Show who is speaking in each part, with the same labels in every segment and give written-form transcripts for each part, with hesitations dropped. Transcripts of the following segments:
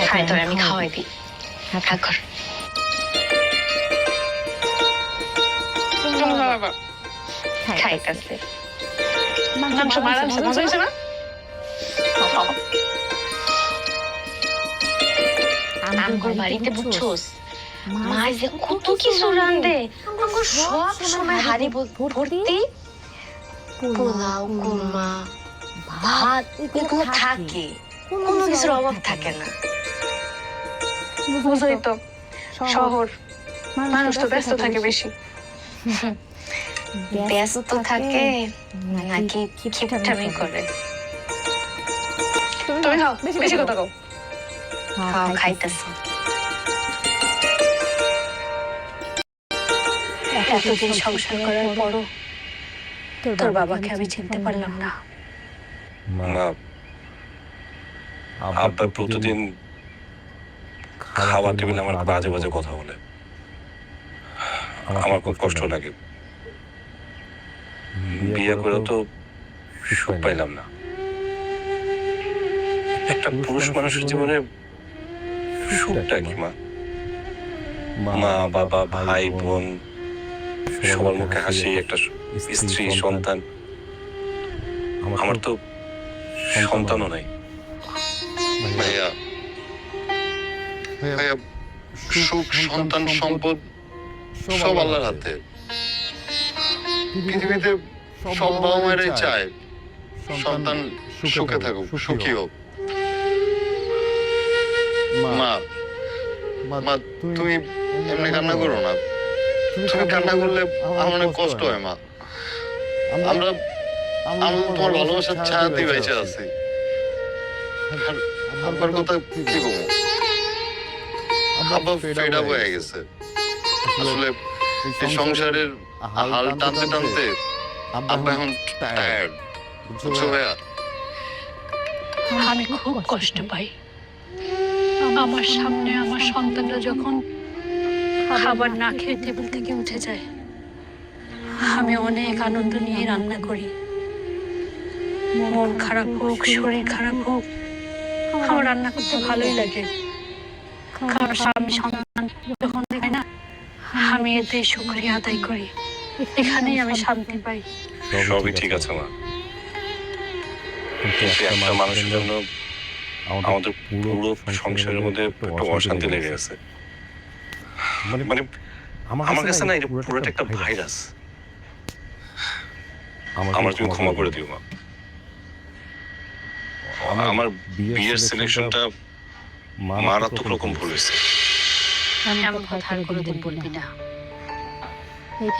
Speaker 1: খাই তোর আমি খাওয়াই দিই খা কর খাইতেছে মাংস মারানছে মজা হয়েছে না আমগোর বাড়িতে বুঝছোস মা যে কত কিছু রান্ধে আমগোর সব সময় হাড়ি ভর্তি পোলাও কুরমা ভাত এগুলো থাকে কোনো কিছুর অভাব থাকে না বুঝলি তো শহর মানুষ তো ব্যস্ত থাকে বেশি ব্যস্ত থাকে নাকি খিপটামি করে তুমি খাও বেশি কথা কও খাও খাইতেছ এতদিন সংসার করার পরও তোর বাবাকে আমি চিনতে পারলাম না
Speaker 2: মা আব্বা প্রতিদিন খাবার টেবিলে আমার বাজে বাজে কথা বলে আমার খুব কষ্ট লাগে বিয়ে করে তো সুখ পাইলাম না একটা পুরুষ মানুষের জীবনে সুখটা কি মা মা বাবা ভাই বোন সবার মুখে হাসি একটা স্ত্রী সন্তান আমার তো সন্তানও নাই ভাইয়া ভাইয়া সুখ সন্তান সম্পদ সব আল্লাহর হাতে পৃথিবীতে সব বাবা মায়েরাই চায় সন্তান সুখে থাকুক সুখী হোক মা মা তুমি এমনি কান্না করো না তুমি কান্না করলে আমার অনেক কষ্ট হয় মা আমরা তোমার ভালোবাসার ছায়াতেই বেঁচে আছি আব্বার কথা কি বলবো আব্বা ফেড আপ হয়ে গেছে আসলে এই সংসারের হাল টানতে টানতে আব্বা এখন টায়ার্ড বুঝছো ভাইয়া
Speaker 1: আমি খুব কষ্ট পাই আমার সামনে আমার সন্তানরা যখন খাবার না খেয়ে টেবিল থেকে উঠে যায় আমি অনেক আনন্দ নিয়ে রান্না করি মন খারাপ হোক শরীর খারাপ হোক আমার রান্না করতে ভালোই লাগে কারণ স্বামী সন্তান যখন দেখে না আমি এতে শুকরিয়া আদায় করি এখানেই আমি শান্তি পাই
Speaker 2: সবই ঠিক আছে মা একটা মানুষের জন্য আমাদের পুরো সংসারের মধ্যে একটা অশান্তি লেগে আছে মানে আমার কাছে না এটা পুরোটা একটা ভাইরাস আমার তুমি ক্ষমা করে দিও মা আমার বিয়ের সিলেকশনটা মারাত্মক রকম ভুল হয়েছে
Speaker 1: এমন কথা আর কোনোদিন বলবি না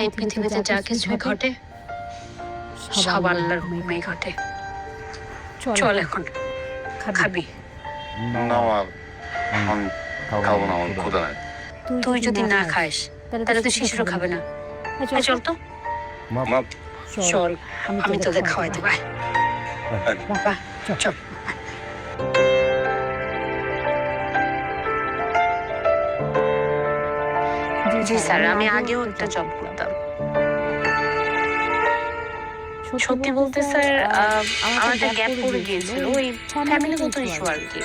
Speaker 1: এই পৃথিবীতে যা কিছু ঘটে সব আল্লাহর হুকুমেই ঘটে চল এখন খাবি
Speaker 2: না মা খাবো না আমার ক্ষুধা নাই
Speaker 1: তুই যদি না খাস তাহলে তো শিশুরও খাবে না চল তো
Speaker 2: মা
Speaker 1: চল আমি তোদের খাওয়াই দেব চল জি স্যার আমি আগেও একটা জব করতাম সত্যি বলতে স্যার আমার একটা গ্যাপ পড়ে গিয়েছিল ওই ফ্যামিলিগত ইস্যু আর কি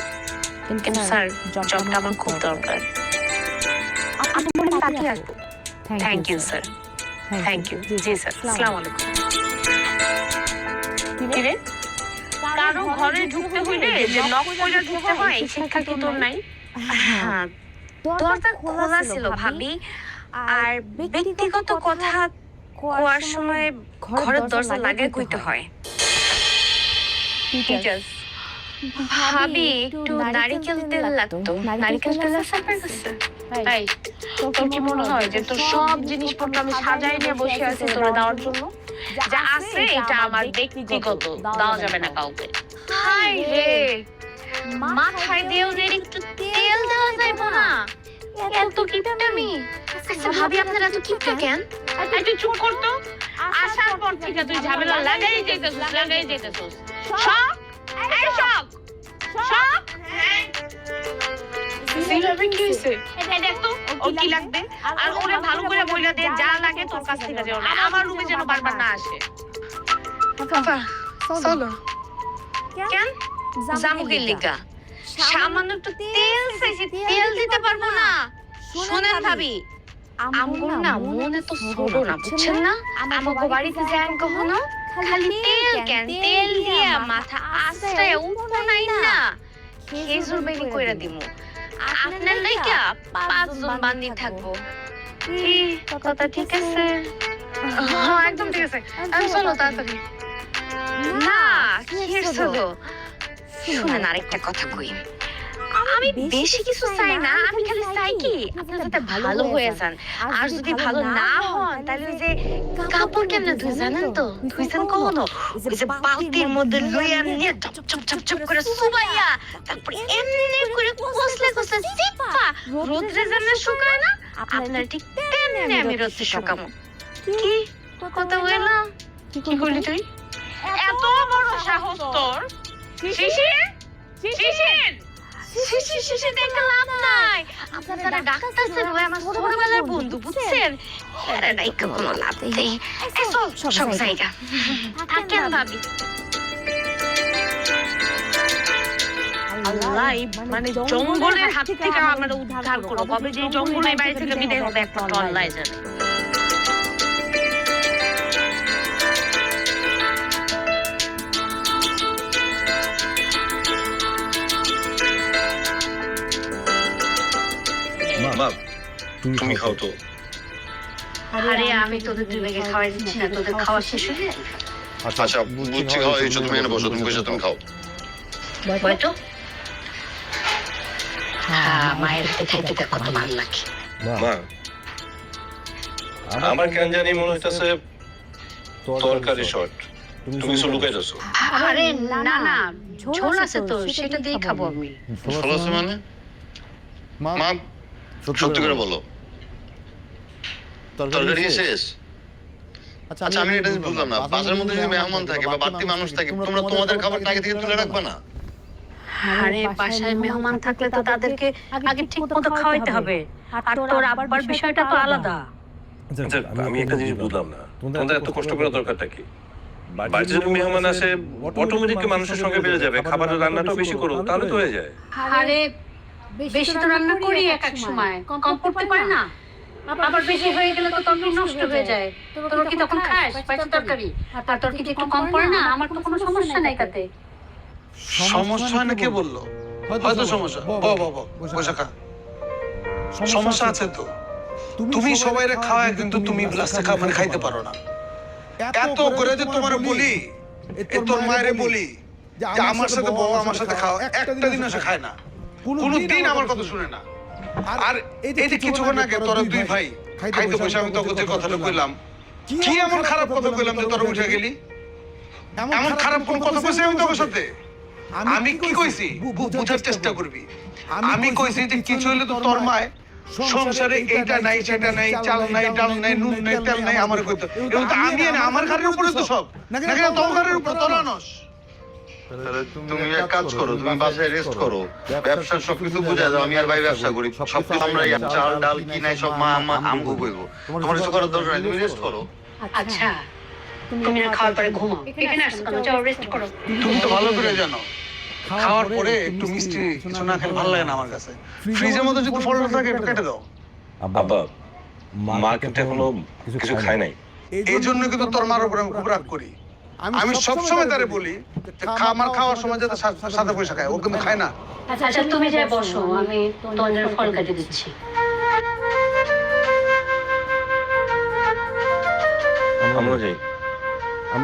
Speaker 1: কিন্তু স্যার জবটা আমার খুব দরকার thank you sir thank you ji sir আসসালামু আলাইকুম কিরে কারো ঘরে ঢুকতে হইলে যে নক করে ঢুকতে হয় এই শিক্ষা কি তোর নাই হ্যাঁ দরজা খোলা ছিল ভাবি আর ব্যক্তিগত কথা কোয়ার সময় ঘরের দরজা লাগাই কইতে হয় ভাবি একটু নারিকেল তেল লাগতো নারিকেল তেল আছে আপনার কাছে তাই তোর কি মনে হয় যে তোর সব জিনিসপত্র আমি সাজাই নিয়ে বসে আছি তোরা দেওয়ার জন্য যা আছে এটা আমার ব্যক্তিগত দেওয়া যাবে না কাউকে হাই রে মাথায় দিয়েও যে একটু তেল দেওয়া যাইবো না এত কিপটামি আচ্ছা ভাবি আপনারা এত কিপটা কেন তুই চুপ করতো আসার পর থেকে তুই ঝামেলা লাগাই যেতেছিস সব এই সব সিরাবে কি হইছে এটা দেখ তো ও কি লাগবে আর ওরে ভালো করে বইলা দে যা লাগে তোর কাছ থেকে যেও না আমার রুমে যেন বারবার না আসে চলো কেন জামুকের লিগা সামান্য একটু তেল চাইছি, তেল দিতে পারবো না। শোনেন ভাবি, আমগুলো না মনে তো ছোট না, বুঝছেন না? আমাকে বাড়িতে যান কখনো, খালি তেল কেন, তেল দিয়া মাথা আশ্রয় উঠবো নাই না, খেজুর বেরি কইরা দিমু। আপনার লাইকা 5 জন বান্দি থাকবো। কি কথা ঠিক আছে? হ্যাঁ একদম ঠিক আছে। আমি চলো তাড়াতাড়ি। না কিসের চলো? শুনেন আরেকটা কথা কই, আমি বেশি কিছু চাই না, আমি খালি চাই কি আপনি যাতে ভালো হয়ে যান। আর যদি ভালো না হন তাহলে ওই যে কাপড় কেমনে ধুই জানেন তো? ধুইছেন কখনো? ওই যে বালতির মধ্যে লইয়া নিয়ে চপ চপ চপ চপ করে সুবাইয়া, তারপর এমনি করে কসলে কসলে চিপা রোদ্রে যেমন শুকায় না, আপনার ঠিক তেমনি আমি রোদ্রে শুকামো। কি কথা বললাম? কি করলি তুই? এত বড় সাহস তোর! শিশির শিশির শিশির দেখে লাভ নাই। আপনারা ডাক্তার স্যার হয়ে আমার ছোটবেলার বন্ধু, বুঝছেন? আরে নাই কোনো লাভ নেই। সব জায়গা থাকেন ভাবি। আল্লাহ মানে জঙ্গলের হাত থেকে আমরা উদ্ধার করবো, কবে যে জঙ্গলের বাড়ি থেকে বিদায় হবে একমাত্র আল্লাহ জানে।
Speaker 2: মা তুমি খাও তো।
Speaker 1: আরে আমি তোদের 2 বেগে খাওয়াই দিচ্ছি না, তোদের খাওয়া শেষ হয়ে যায়।
Speaker 2: আচ্ছা বুঝছি, খাও, এই তুমি এনে বসো, তুমি বসে তুমি খাও।
Speaker 1: বয়তো হ্যাঁ, মায়ের হাতে খাইতে দেখ কত ভালো লাগে।
Speaker 3: মা আমার কেন জানি মনে হইতেছে তরকারি শর্ট, তুমি কিছু লুকাই যাচ্ছো।
Speaker 1: আরে না না, ঝোল আছে তো, সেটা দিয়ে খাবো আমি।
Speaker 2: ঝোল আছে মানে? মা সত্যি করে বলো, তরকারি শেষ? আচ্ছা আমি এটা বুঝলাম না, বাসার মধ্যে যদি মেহমান থাকে বা বাড়তি মানুষ থাকে, তোমরা তোমাদের খাবারটা আগে থেকে তুলে রাখবে না?
Speaker 1: আরে বাসায় মেহমান থাকলে তো তাদেরকে আগে ঠিক মতো খাওয়াইতে হবে, আর তোর আব্বার বিষয়টা তো আলাদা।
Speaker 3: আচ্ছা আমি একটা জিনিস বুঝলাম না, তোমাদের এত কষ্ট করার দরকারটা কি? বাড়িতে যদি মেহমান আসে অটোমেটিক মানুষের সঙ্গে বেড়ে যাবে, খাবারের রান্নাটাও বেশি করো, তাহলে তো হয়ে যায়।
Speaker 1: আরে বেশি তো রান্না করি এক এক সময়, কম করতে পারে না। আবার বেশি হয়ে গেলে তো তরকারি নষ্ট হয়ে যায়। তোর কি তখন খাস পাঁচটা তরকারি? আর তোর কি একটু কম পড়ে না? আমার তো কোনো সমস্যা নাই তাতে।
Speaker 4: সমস্যা হয় না, কে বললো? হয়তো সমস্যা, বসে খা। সমস্যা আছে তো, তুমি সবাই খাওয়ায় কিন্তু তুমি লাস্টে মানে খাইতে পারো না। এত করে যে তোমার বলি, এ তোর মায়েরে বলি যে আমার সাথে বউ, আমার সাথে খাও, একটা দিন এসে খায় না, কোনদিন আমার কথা শুনে না। আর এই যে কিছুক্ষণ আগে তোরা 2 ভাই খাইতে বসে আমি তোকে যে কথাটা কইলাম, কি এমন খারাপ কথা কইলাম যে তোরা উঠে গেলি? এমন খারাপ কোন কথা কইছি আমি তোর সাথে? আমি কি কইছি বুঝার চেষ্টা করবি। আমি কইছি যে কিছু হইলে তো তোর মায় সংসারে এইটা নাই সেটা নাই, চাল নাই ডাল নাই নুন নাই তেল নাই আমার কইতো, এবং তো আমি না আমার ঘরের উপরে তো সব, নাকি তোর ঘরের উপরে তোর আনস।
Speaker 2: তুমি এক কাজ করো, তুমি বাসায় রেস্ট করো, ব্যবসার সবকিছু বুঝা দাও। আমি আর ভাই ব্যবসা করি, সবকিছু আমরা চাল ডাল কি নাই সব মা আমগো কইবো। তোমার কিছু করার দরকার নাই, তুমি রেস্ট করো।
Speaker 1: আচ্ছা তুমি না খাওয়ার পরে ঘুমাও, এখানে আসো কেন? যাও রেস্ট করো।
Speaker 4: তুমি তো ভালো করে জানো খাওয়ার পরে একটু মিষ্টি কিছু না খেলে ভালো লাগে না আমার কাছে। ফ্রিজের মধ্যে যদি ফল থাকে একটু কেটে দাও।
Speaker 3: আব্বা মা কিন্তু এখনো কিছু খায় নাই,
Speaker 4: এই জন্য কিন্তু তোর মার উপরে আমি খুব রাগ করি। আমি সবসময় তারে বলি আমার খাওয়ার সময় যাতে সাথে পয়সা খায়, ও কিন্তু খায় না।
Speaker 1: আচ্ছা তুমি যাই বসো, আমি তোমাদের ফল কেটে দিচ্ছি।
Speaker 3: আমরা যাই,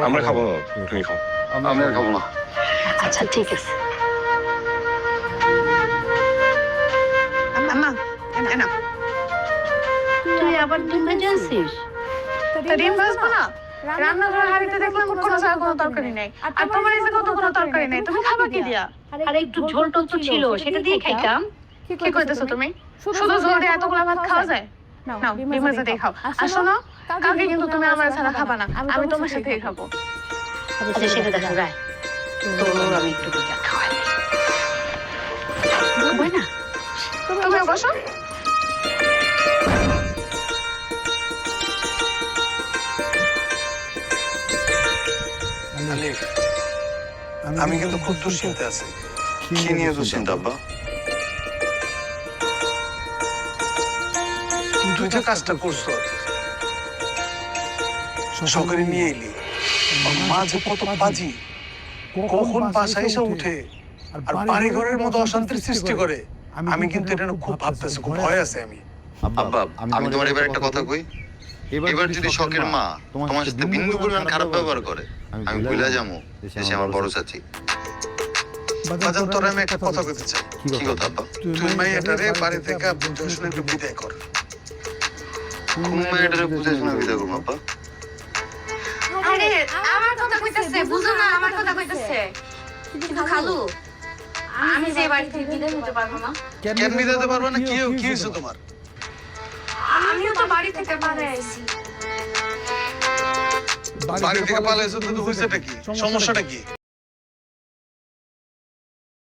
Speaker 3: আমরা খাবো, তুমি খাও।
Speaker 2: আমি আর খাবো না।
Speaker 1: আচ্ছা ঠিক আছে। তুই আবার ডিম ভেজে আনছিস?
Speaker 5: ডিম ভাজবো না? রান্নাঘর হাড়িতে দেখলাম কোনো ছাড়া কোনো তরকারি নেই, আর তোমার এসে কত কোনো তরকারি নেই, তুমি খাবা কি দিয়া?
Speaker 1: আর একটু ঝোল টোল তো ছিল, সেটা দিয়ে খাইতাম।
Speaker 5: কি কইতেছো তুমি? শুধু ঝোল দিয়ে এতগুলা ভাত খাওয়া যায়? নাও ডিম ভাজা দিয়ে খাও। আর শোনো, কালকে কিন্তু তুমি আমার ছাড়া খাবা না, আমি তোমার সাথেই খাবো।
Speaker 1: আচ্ছা সেটা দেখা যায়, তো আমি একটু খাওয়াই খাবই না।
Speaker 5: তুমিও বসো।
Speaker 4: আলিফ, আমি কিন্তু খুব দুশ্চিন্তা আছি।
Speaker 2: কি নিয়ে দুশ্চিন্তা আব্বা?
Speaker 4: তুই যে কাজটা করছো সকালে নিয়ে এলি, আর মা যে কত বাজি, কখন বাসায় এসে উঠে আর বাড়ি ঘরের মতো অশান্তির সৃষ্টি করে, আমি কিন্তু এটা নিয়ে খুব ভাবতেছি, খুব ভয় আছে আমি।
Speaker 2: আব্বা আমি তোমার এবার একটা কথা কই, এবার যদি শখের মা তোমার সাথে বিন্দু পরিমাণ খারাপ ব্যবহার করে, আমি ভুলে যাবো সে আমার বড় চাচি।
Speaker 4: বাজান, তোর আমি একটা কথা বলতে চাই।
Speaker 2: কি কথা আব্বা?
Speaker 4: তুই মাইয়াটারে বাড়ি থেকে বুঝে শুনে একটু বিদায় কর।
Speaker 2: কোন মেয়েটারে বুঝে শোনা বিদায় করবো আব্বা?
Speaker 1: আরে আমার কথা কইতাছে, বুঝো না আমার কথা কইতাছে। কিন্তু খালু, আমি যে বাড়ি থেকে বিদায় হতে পারবো না।
Speaker 4: কেন বিদায় দিতে পারবে না? কি হয়েছে তোমার?
Speaker 1: আমিও তো বাড়ি থেকে পালিয়ে আইছি।
Speaker 4: বাড়ি থেকে পালাইছো তো হয়েছেটা কি? সমস্যাটা কি?